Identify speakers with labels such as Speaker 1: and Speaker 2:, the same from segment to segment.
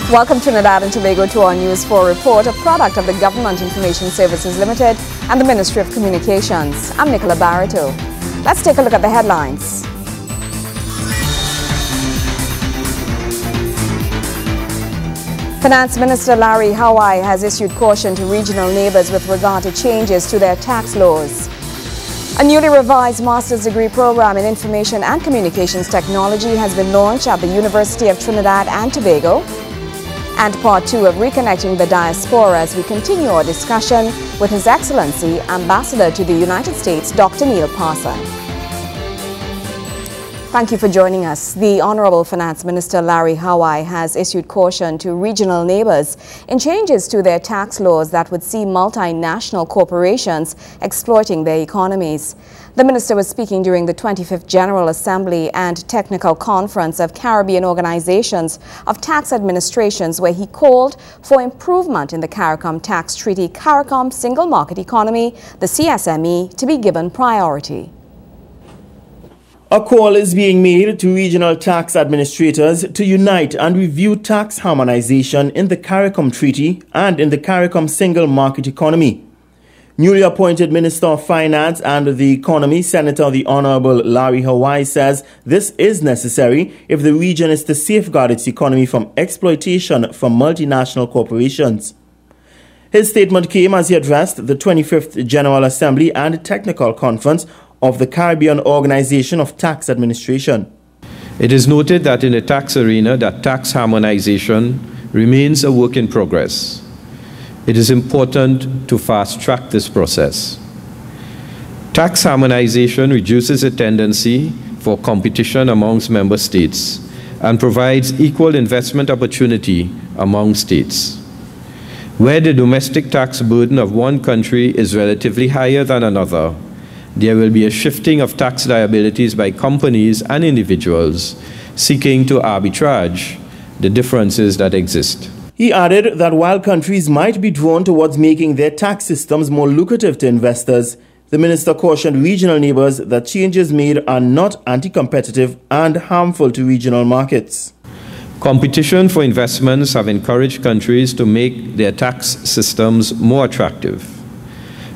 Speaker 1: Welcome Trinidad and Tobago to our News 4 report, a product of the Government Information Services Limited and the Ministry of Communications. I'm Nicola Barreto. Let's take a look at the headlines. Finance Minister Larry Hawai has issued caution to regional neighbors with regard to changes to their tax laws. A newly revised master's degree program in Information and Communications Technology has been launched at the University of Trinidad and Tobago. And part 2 of Reconnecting the Diaspora as we continue our discussion with His Excellency Ambassador to the United States, Dr. Neil Parson. Thank you for joining us. The Honorable Finance Minister Larry Hawai has issued caution to regional neighbors in changes to their tax laws that would see multinational corporations exploiting their economies. The minister was speaking during the 25th General Assembly and Technical Conference of Caribbean Organizations of Tax Administrations, where he called for improvement in the CARICOM Tax Treaty, CARICOM Single Market Economy, the CSME, to be given priority.
Speaker 2: A call is being made to regional tax administrators to unite and review tax harmonization in the CARICOM Treaty and in the CARICOM Single Market Economy. Newly appointed Minister of Finance and the Economy, Senator the Honorable Larry Hawai, says this is necessary if the region is to safeguard its economy from exploitation from multinational corporations. His statement came as he addressed the 25th General Assembly and Technical Conference of the Caribbean Organization of Tax Administration.
Speaker 3: It is noted that in the tax arena that tax harmonization remains a work in progress. It is important to fast-track this process. Tax harmonization reduces a tendency for competition amongst member states and provides equal investment opportunity among states. Where the domestic tax burden of one country is relatively higher than another, there will be a shifting of tax liabilities by companies and individuals seeking to arbitrage the differences that exist.
Speaker 2: He added that while countries might be drawn towards making their tax systems more lucrative to investors, the minister cautioned regional neighbors that changes made are not anti-competitive and harmful to regional markets.
Speaker 3: Competition for investments have encouraged countries to make their tax systems more attractive.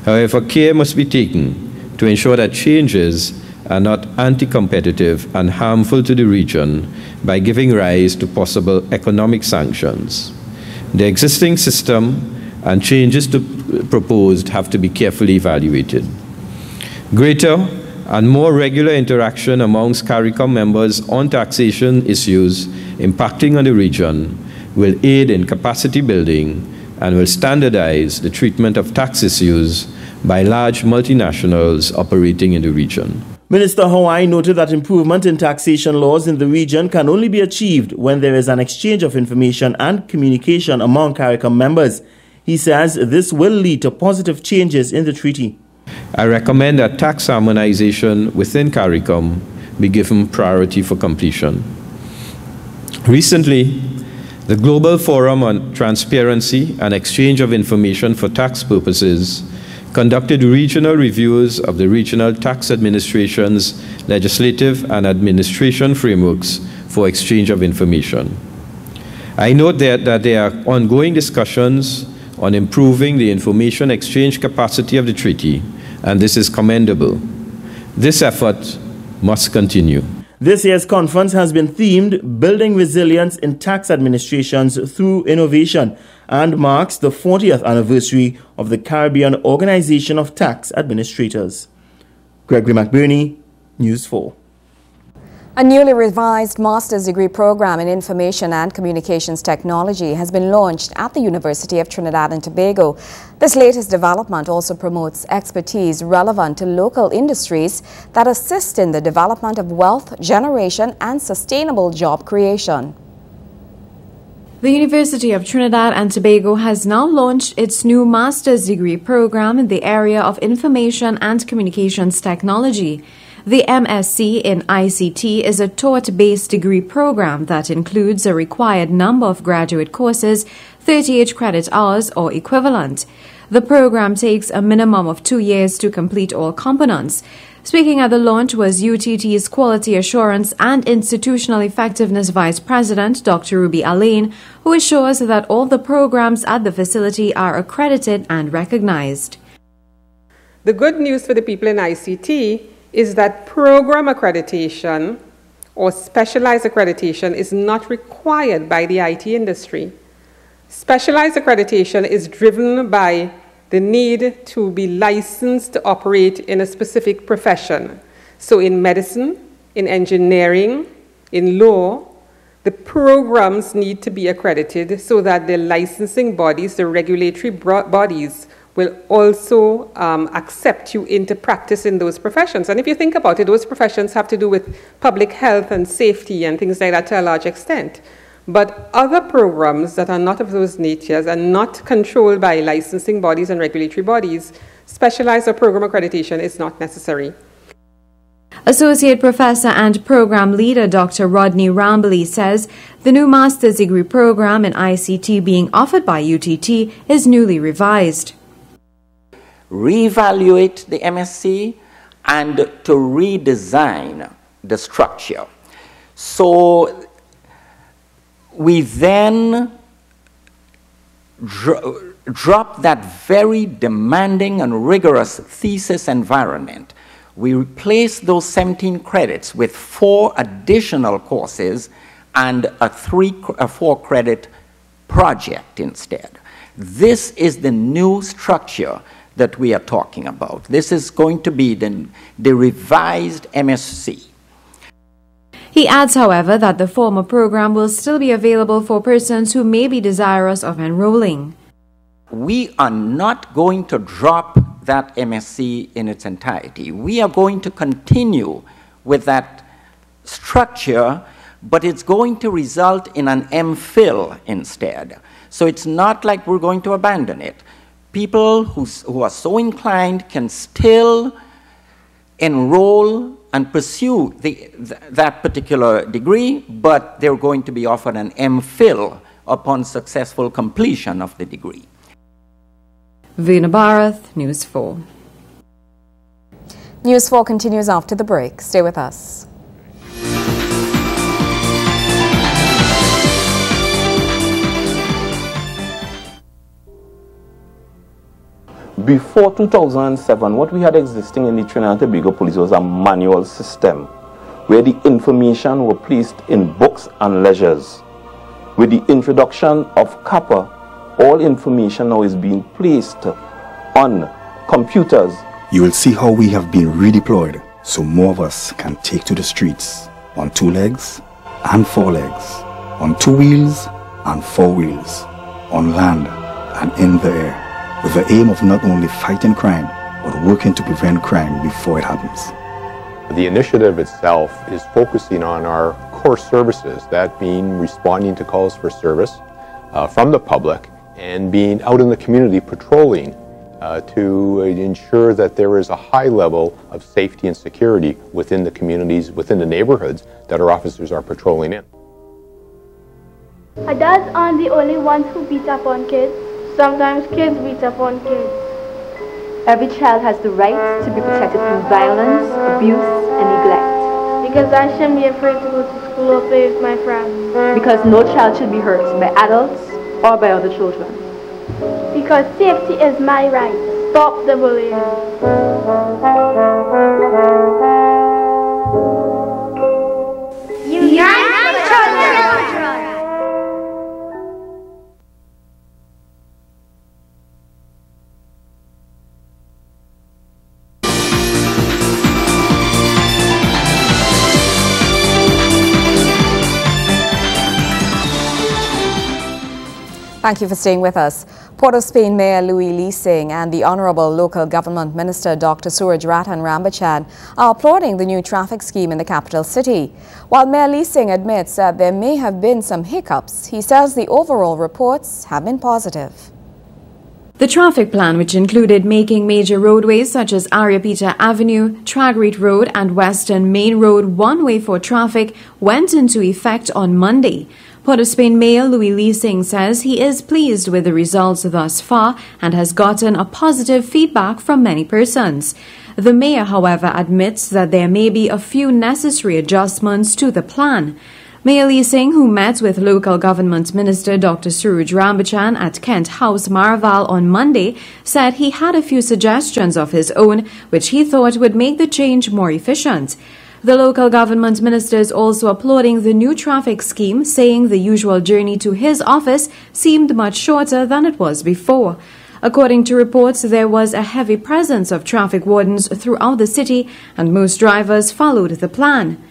Speaker 3: However, care must be taken to ensure that changes are not anti-competitive and harmful to the region by giving rise to possible economic sanctions. The existing system and changes proposed have to be carefully evaluated. Greater and more regular interaction amongst CARICOM members on taxation issues impacting on the region will aid in capacity building and will standardize the treatment of tax issues by large multinationals operating in the region.
Speaker 2: Minister Hawai noted that improvement in taxation laws in the region can only be achieved when there is an exchange of information and communication among CARICOM members. He says this will lead to positive changes in the treaty.
Speaker 3: I recommend that tax harmonization within CARICOM be given priority for completion. Recently, the Global Forum on Transparency and Exchange of Information for Tax Purposes conducted regional reviews of the regional tax administration's legislative and administration frameworks for exchange of information. I note that there are ongoing discussions on improving the information exchange capacity of the treaty, and this is commendable. This effort must continue.
Speaker 2: This year's conference has been themed Building Resilience in Tax Administrations Through Innovation and marks the 40th anniversary of the Caribbean Organization of Tax Administrators. Gregory McBurney, News 4.
Speaker 1: A newly revised master's degree program in Information and Communications Technology has been launched at the University of Trinidad and Tobago. This latest development also promotes expertise relevant to local industries that assist in the development of wealth generation and sustainable job creation.
Speaker 4: The University of Trinidad and Tobago has now launched its new master's degree program in the area of Information and Communications Technology. The MSc in ICT is a taught-based degree program that includes a required number of graduate courses, 38 credit hours or equivalent. The program takes a minimum of 2 years to complete all components. Speaking at the launch was UTT's Quality Assurance and Institutional Effectiveness Vice President, Dr. Ruby Alain, who assures that all the programs at the facility are accredited and recognized.
Speaker 5: The good news for the people in ICT is that program accreditation or specialized accreditation is not required by the IT industry. Specialized accreditation is driven by the need to be licensed to operate in a specific profession. So in medicine, in engineering, in law, the programs need to be accredited so that the licensing bodies, the regulatory bodies, will also accept you into practice in those professions. And if you think about it, those professions have to do with public health and safety and things like that to a large extent. But other programs that are not of those natures and not controlled by licensing bodies and regulatory bodies, specialized or program accreditation is not necessary.
Speaker 4: Associate Professor and Program Leader Dr. Rodney Rambley says the new master's degree program in ICT being offered by UTT is newly revised.
Speaker 6: Reevaluate the MSc and to redesign the structure. So we then drop that very demanding and rigorous thesis environment. We replace those 17 credits with 4 additional courses and a 4-credit project instead. This is the new structure that we are talking about. This is going to be the revised MSc.
Speaker 4: He adds, however, that the former program will still be available for persons who may be desirous of enrolling.
Speaker 6: We are not going to drop that MSc in its entirety. We are going to continue with that structure, but it's going to result in an MPhil instead. So it's not like we're going to abandon it. People who are so inclined can still enroll and pursue that particular degree, but they're going to be offered an MPhil upon successful completion of the degree.
Speaker 4: Veena Bharath, News 4.
Speaker 1: News 4 continues after the break. Stay with us.
Speaker 7: Before 2007, what we had existing in the Trinidad and Tobago Police was a manual system where the information were placed in books and ledgers. With the introduction of CAPA, all information now is being placed on computers.
Speaker 8: You will see how we have been redeployed so more of us can take to the streets on 2 legs and 4 legs, on 2 wheels and 4 wheels, on land and in the air, with the aim of not only fighting crime, but working to prevent crime before it happens.
Speaker 9: The initiative itself is focusing on our core services, that being responding to calls for service from the public and being out in the community patrolling to ensure that there is a high level of safety and security within the communities, within the neighborhoods that our officers are patrolling in.
Speaker 10: Our dads aren't the only ones who beat up on kids. Sometimes kids beat up on kids.
Speaker 11: Every child has the right to be protected from violence, abuse, and neglect.
Speaker 10: Because I shouldn't be afraid to go to school or play with my friends.
Speaker 11: Because no child should be hurt by adults or by other children.
Speaker 10: Because safety is my right. Stop the bullying.
Speaker 12: Unite for children!
Speaker 1: Thank you for staying with us. Port of Spain Mayor Louis Lee Sing and the Honorable Local Government Minister Dr. Surajrathan Rambachan are applauding the new traffic scheme in the capital city. While Mayor Lee Sing admits that there may have been some hiccups, he says the overall reports have been positive.
Speaker 4: The traffic plan, which included making major roadways such as Ariapita Avenue, Tragreet Road and Western Main Road one-way for traffic, went into effect on Monday. Port of Spain Mayor Louis Lee Sing says he is pleased with the results thus far and has gotten a positive feedback from many persons. The mayor, however, admits that there may be a few necessary adjustments to the plan. Mayor Lee Singh, who met with local government minister Dr. Suraj Rambachan at Kent House, Maraval on Monday, said he had a few suggestions of his own which he thought would make the change more efficient. The local government minister is also applauding the new traffic scheme, saying the usual journey to his office seemed much shorter than it was before. According to reports, there was a heavy presence of traffic wardens throughout the city and most drivers followed the plan.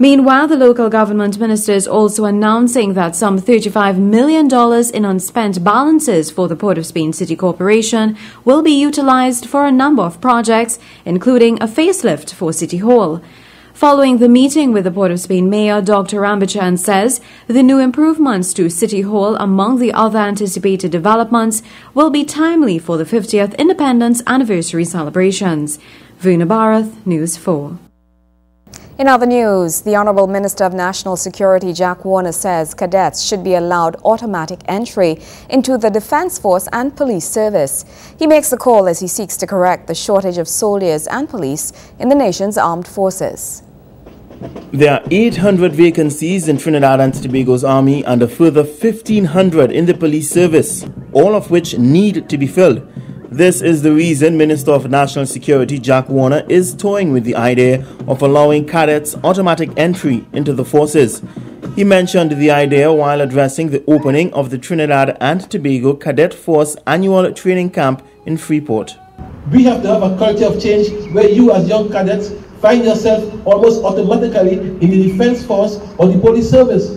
Speaker 4: Meanwhile, the local government minister is also announcing that some $35 million in unspent balances for the Port of Spain City Corporation will be utilized for a number of projects, including a facelift for City Hall. Following the meeting with the Port of Spain Mayor, Dr. Rambachan says the new improvements to City Hall, among the other anticipated developments, will be timely for the 50th Independence Anniversary celebrations. Veena Bharath, News 4.
Speaker 1: In other news, the Honorable Minister of National Security, Jack Warner, says cadets should be allowed automatic entry into the Defence Force and Police Service. He makes the call as he seeks to correct the shortage of soldiers and police in the nation's armed forces.
Speaker 2: There are 800 vacancies in Trinidad and Tobago's Army and a further 1,500 in the police service, all of which need to be filled. This is the reason Minister of National Security Jack Warner is toying with the idea of allowing cadets automatic entry into the forces. He mentioned the idea while addressing the opening of the Trinidad and Tobago Cadet Force annual training camp in Freeport.
Speaker 13: We have to have a culture of change where you as young cadets find yourself almost automatically in the Defence Force or the Police Service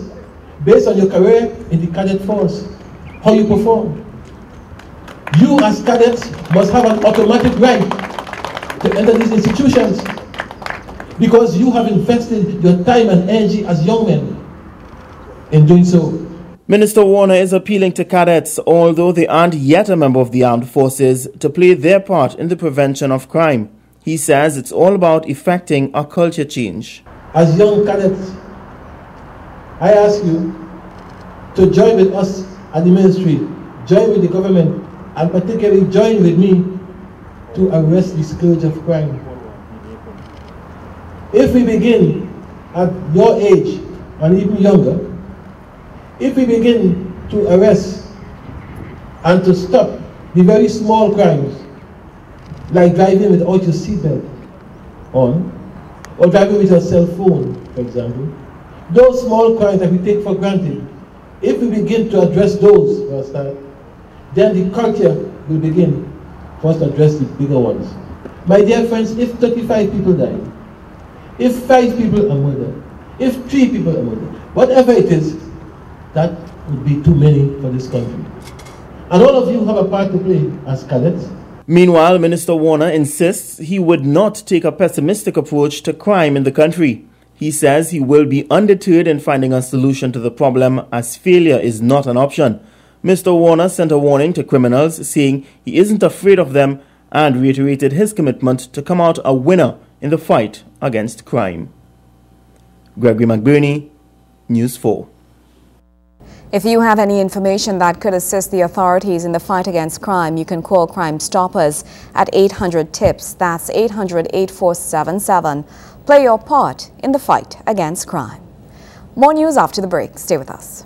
Speaker 13: based on your career in the Cadet Force, how you perform. You as cadets must have an automatic right to enter these institutions because you have invested your time and energy as young men in doing so.
Speaker 2: Minister Warner is appealing to cadets, although they aren't yet a member of the armed forces, to play their part in the prevention of crime. He says it's all about effecting a culture change.
Speaker 13: As young cadets, I ask you to join with us at the ministry, join with the government, and particularly join with me to arrest the scourge of crime. If we begin at your age and even younger, if we begin to arrest and to stop the very small crimes, like driving without your seatbelt on, or driving with your cell phone, for example, those small crimes that we take for granted, if we begin to address those for a start, then the culture will begin for us to address the bigger ones. My dear friends, if 35 people die, if 5 people are murdered, if 3 people are murdered, whatever it is, that would be too many for this country. And all of you have a part to play as cadets.
Speaker 2: Meanwhile, Minister Warner insists he would not take a pessimistic approach to crime in the country. He says he will be undeterred in finding a solution to the problem, as failure is not an option. Mr. Warner sent a warning to criminals, saying he isn't afraid of them, and reiterated his commitment to come out a winner in the fight against crime. Gregory McBurney, News 4.
Speaker 1: If you have any information that could assist the authorities in the fight against crime, you can call Crime Stoppers at 800-TIPS. That's 800-8477. Play your part in the fight against crime. More news after the break. Stay with us.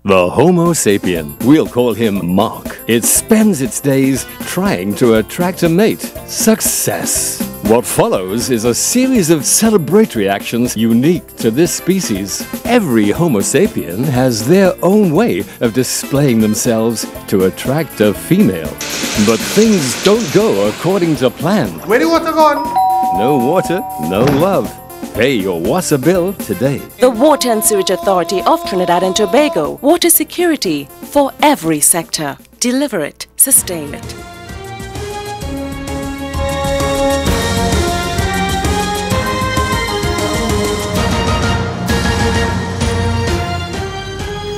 Speaker 14: The Homo sapien, we'll call him Mark. It spends its days trying to attract a mate. Success. What follows is a series of celebratory actions unique to this species. Every Homo sapien has their own way of displaying themselves to attract a female. But things don't go according to plan.
Speaker 15: Where the water gone?
Speaker 14: No water, no love. Pay your WASA bill today.
Speaker 16: The Water and Sewage Authority of Trinidad and Tobago. Water security for every sector. Deliver it, sustain it.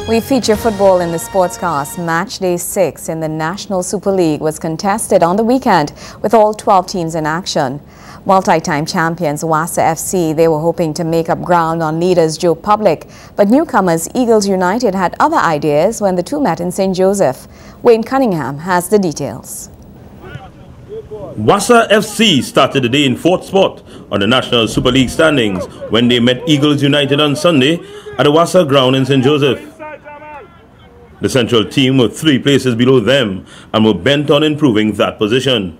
Speaker 1: We feature football in the sportscast. Match day 6 in the National Super League was contested on the weekend with all 12 teams in action. Multi-time champions WASA FC, they were hoping to make up ground on leaders Joe Public, but newcomers Eagles United had other ideas when the two met in St. Joseph. Wayne Cunningham has the details.
Speaker 17: WASA FC started the day in 4th spot on the National Super League standings when they met Eagles United on Sunday at the WASA ground in St. Joseph. The central team were 3 places below them and were bent on improving that position.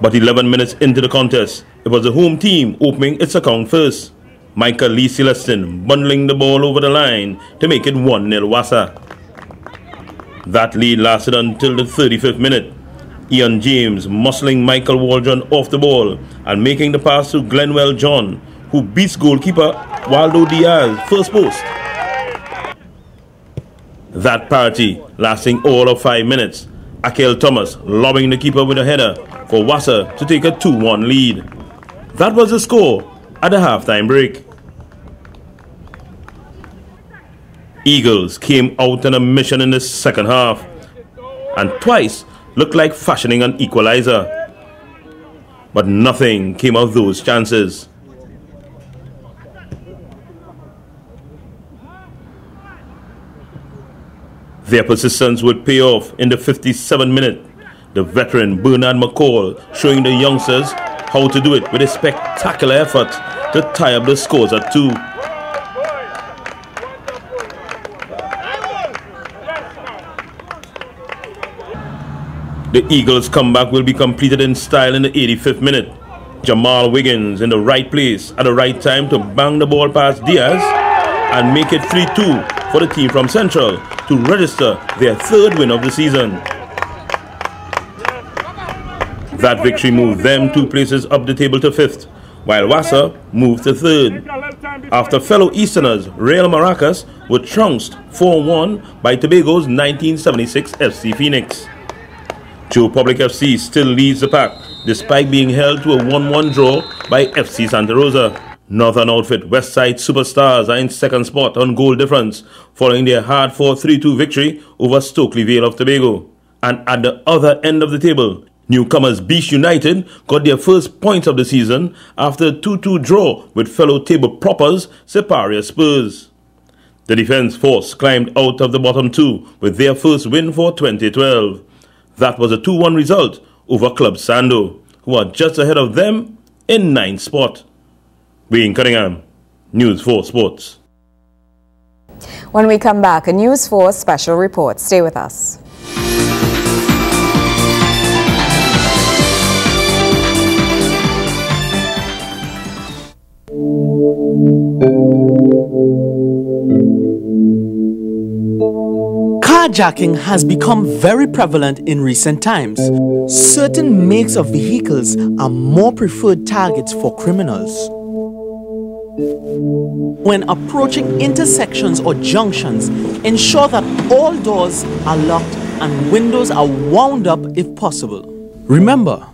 Speaker 17: But 11 minutes into the contest, it was the home team opening its account first. Michael Lee Celestin bundling the ball over the line to make it 1-0 WASA. That lead lasted until the 35th minute. Ian James muscling Michael Waldron off the ball and making the pass to Glenwell John, who beats goalkeeper Waldo Diaz first post. That parity lasting all of 5 minutes. Akel Thomas lobbing the keeper with a header for WASA to take a 2-1 lead. That was the score at the halftime break. Eagles came out on a mission in the second half and twice looked like fashioning an equalizer. But nothing came of those chances. Their persistence would pay off in the 57th minute. The veteran Bernard McCall showing the youngsters how to do it with a spectacular effort to tie up the scores at 2. The Eagles' comeback will be completed in style in the 85th minute. Jamal Wiggins in the right place at the right time to bang the ball past Diaz and make it 3-2 for the team from Central to register their 3rd win of the season. That victory moved them 2 places up the table to 5th, while WASA moved to 3rd. After fellow Easterners Real Maracas were trounced 4-1 by Tobago's 1976 FC Phoenix. Joe Public FC still leads the pack despite being held to a 1-1 draw by FC Santa Rosa. Northern outfit Westside Superstars are in 2nd spot on goal difference following their hard-fought 3-2 victory over Stokely Vale of Tobago. And at the other end of the table, newcomers Beach United got their first points of the season after a 2-2 draw with fellow table proppers Separia Spurs. The defence force climbed out of the bottom 2 with their first win for 2012. That was a 2-1 result over Club Sando, who are just ahead of them in 9th spot. Wayne Cunningham, News 4 Sports.
Speaker 1: When we come back, a News 4 special report. Stay with us.
Speaker 18: Carjacking has become very prevalent in recent times. Certain makes of vehicles are more preferred targets for criminals. When approaching intersections or junctions, ensure that all doors are locked and windows are wound up if possible. Remember,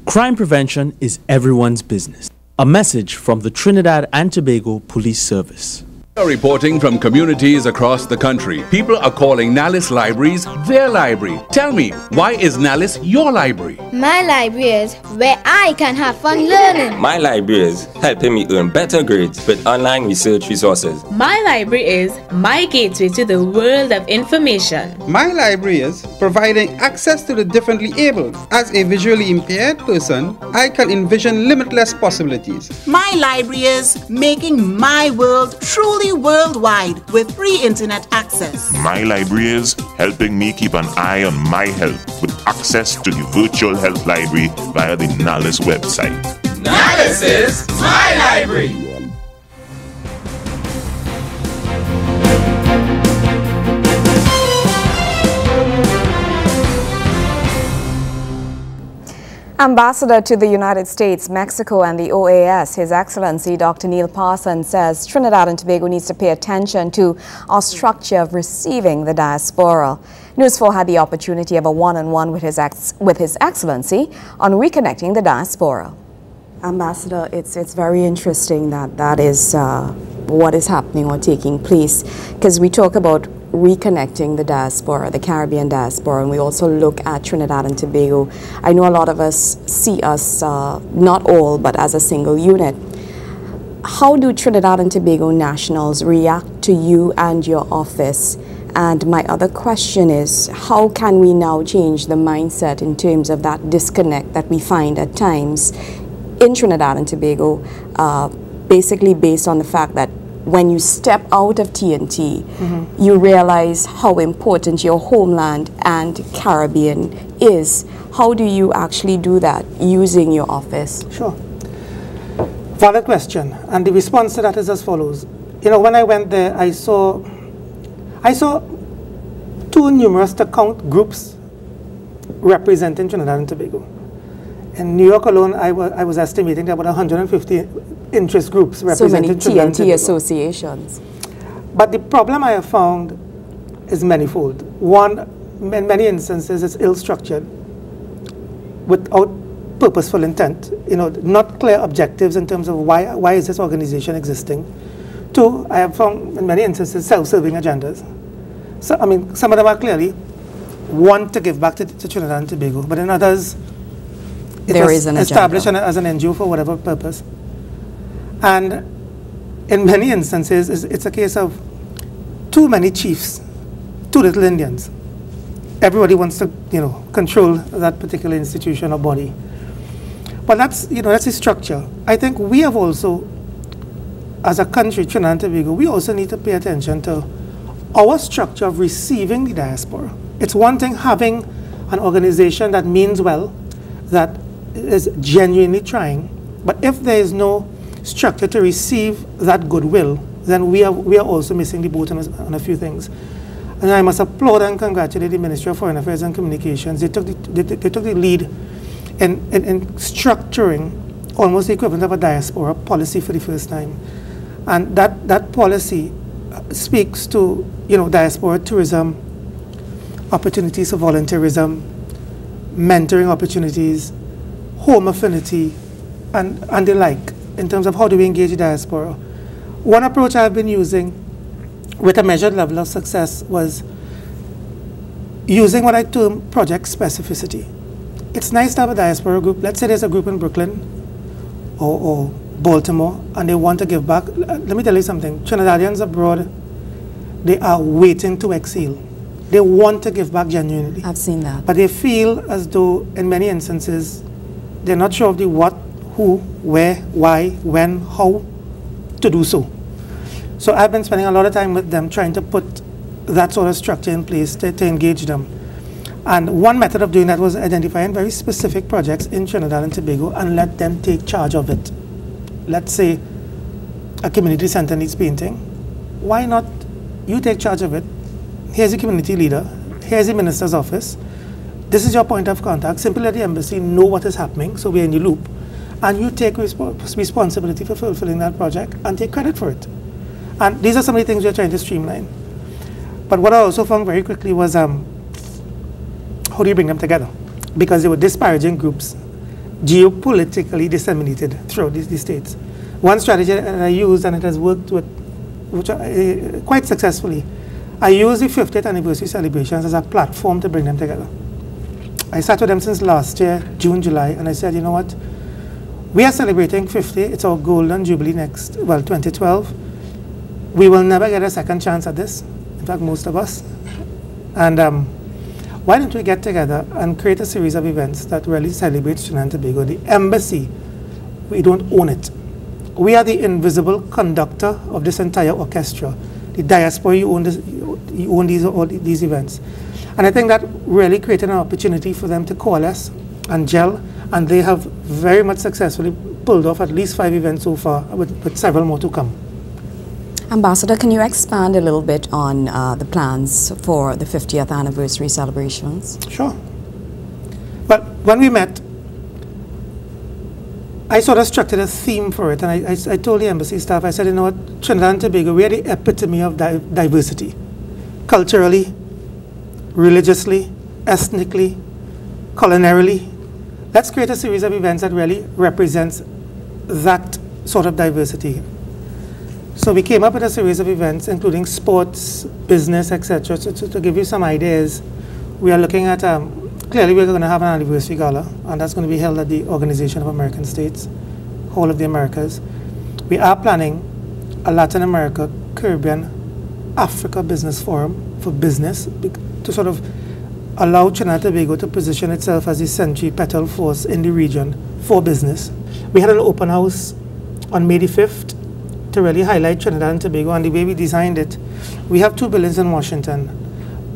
Speaker 18: crime prevention is everyone's business. A message from the Trinidad and Tobago Police Service.
Speaker 19: Reporting from communities across the country. People are calling Nalis Libraries their library. Tell me, why is Nalis your library?
Speaker 12: My library is where I can have fun learning.
Speaker 20: My library is helping me earn better grades with online research resources.
Speaker 21: My library is my gateway to the world of information.
Speaker 22: My library is providing access to the differently abled. As a visually impaired person, I can envision limitless possibilities.
Speaker 23: My library is making my world truly worldwide with free internet access.
Speaker 24: My library is helping me keep an eye on my health with
Speaker 3: access to the virtual health library via the NALIS website.
Speaker 5: NALIS is my library.
Speaker 1: Ambassador to the United States, Mexico and the OAS, His Excellency Dr. Neil Parsons, says Trinidad and Tobago needs to pay attention to our structure of receiving the diaspora. News 4 had the opportunity of a one-on-one with His Excellency on reconnecting the diaspora. Ambassador, it's very interesting that is what is happening or taking place, because we talk about reconnecting the diaspora, the Caribbean diaspora, and we also look at Trinidad and Tobago. I know a lot of us see us, not all, but as a single unit. How do Trinidad and Tobago nationals react to you and your office? And my other question is, how can we now change the mindset in terms of that disconnect that we find at times in Trinidad and Tobago, basically based on the fact that when you step out of TNT, you realize how important your homeland and Caribbean is. How do you actually do that using your office?
Speaker 15: Sure. Valid question. And the response to that is as follows. You know, when I went there, I saw too numerous to count groups representing Trinidad and Tobago. In New York alone, I was estimating there were about 150 interest groups representing Trinidad and Tobago.
Speaker 1: So many TNT associations.
Speaker 15: But the problem I have found is manifold. One, in many instances, it's ill-structured, without purposeful intent. You know, not clear objectives in terms of why is this organization existing. Two, I have found in many instances self-serving agendas. So, I mean, some of them are clearly want to give back to Trinidad and Tobago, but in others, it was established as an NGO for whatever purpose. And in many instances, it's a case of too many chiefs, too little Indians. Everybody wants to, you know, control that particular institution or body. But that's, you know, that's the structure. I think we have also, as a country, Trinidad and Tobago, we also need to pay attention to our structure of receiving the diaspora. It's one thing having an organization that means well, that is genuinely trying, but if there is no structure to receive that goodwill, then we are also missing the boat on a few things. And I must applaud and congratulate the Ministry of Foreign Affairs and Communications. They took the lead in structuring almost the equivalent of a diaspora policy for the first time. And that policy speaks to, you know, diaspora tourism, opportunities for volunteerism, mentoring opportunities, home affinity, and the like, in terms of how do we engage the diaspora. One approach I've been using with a measured level of success was using what I term project specificity. It's nice to have a diaspora group. Let's say there's a group in Brooklyn or Baltimore, and they want to give back. Let me tell you something. Trinidadians abroad, they are waiting to exhale. They want to give back genuinely.
Speaker 1: I've seen that.
Speaker 15: But they feel as though, in many instances, they're not sure of the what, who, where, why, when, how to do so. So I've been spending a lot of time with them trying to put that sort of structure in place to engage them. And one method of doing that was identifying very specific projects in Trinidad and Tobago and let them take charge of it. Let's say a community center needs painting. Why not you take charge of it? Here's the community leader. Here's the minister's office. This is your point of contact. Simply let the embassy know what is happening, so we're in the loop. And you take responsibility for fulfilling that project and take credit for it. And these are some of the things we're trying to streamline. But what I also found very quickly was how do you bring them together? Because they were disparaging groups, geopolitically disseminated throughout these states. One strategy that I used, and it has worked with quite successfully, I used the 50th anniversary celebrations as a platform to bring them together. I sat with them since last year, June, July, and I said, you know what? We are celebrating 50. It's our golden jubilee next, 2012. We will never get a second chance at this. In fact, most of us. And why don't we get together and create a series of events that really celebrate Trinidad and Tobago? The embassy, we don't own it. We are the invisible conductor of this entire orchestra. The diaspora, you own these events. And I think that really created an opportunity for them to coalesce and gel, and they have very much successfully pulled off at least 5 events so far, with several more to come.
Speaker 1: Ambassador, can you expand a little bit on the plans for the 50th anniversary celebrations?
Speaker 15: Sure. But when we met, I sort of structured a theme for it, and I told the embassy staff, I said, you know what, Trinidad and Tobago, we are the epitome of diversity, culturally, religiously, ethnically, culinarily. Let's create a series of events that really represents that sort of diversity. So we came up with a series of events, including sports, business, etc. So to give you some ideas, we are looking at, clearly we're going to have an anniversary gala, and that's going to be held at the Organization of American States, Hall of the Americas. We are planning a Latin America, Caribbean, Africa Business Forum for business, to sort of allow Trinidad and Tobago to position itself as the centripetal force in the region for business. We had an open house on May the 5th to really highlight Trinidad and Tobago, and the way we designed it, we have 2 buildings in Washington.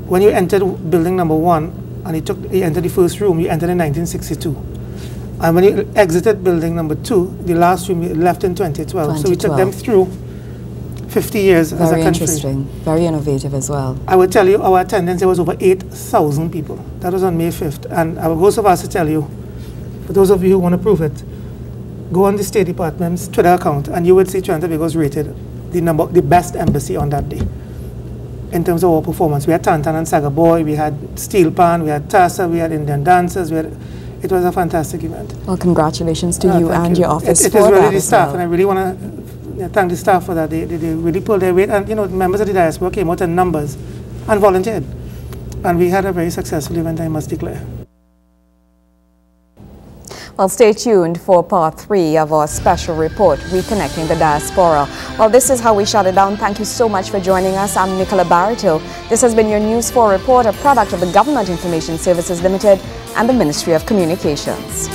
Speaker 15: When you entered building number 1, and you entered the first room, you entered in 1962. And when you exited building number 2, the last room, you left in 2012. So we took them through 50 years as a country.
Speaker 1: Very interesting, very innovative as well.
Speaker 15: I will tell you, our attendance, there was over 8,000 people. That was on May 5th. And I will go so far as to tell you, for those of you who want to prove it, go on the State Department's Twitter account, and you would see Trinidad and Tobago was rated the best embassy on that day in terms of our performance. We had Tantan and Saga Boy, we had Steel Pan, we had Tassa, we had Indian dancers. It was a fantastic event.
Speaker 1: Well, congratulations to you and your office
Speaker 15: It is really the staff, and I really want to thank the staff for that. They really pulled their weight, and you know, members of the diaspora came out in numbers and volunteered, and we had a very successful event, I must declare.
Speaker 1: Well, stay tuned for part 3 of our special report, Reconnecting the Diaspora. Well, this is how we shut it down. Thank you so much for joining us. I'm Nicola Barreto. This has been your News 4 report, a product of the Government Information Services Limited and the Ministry of Communications.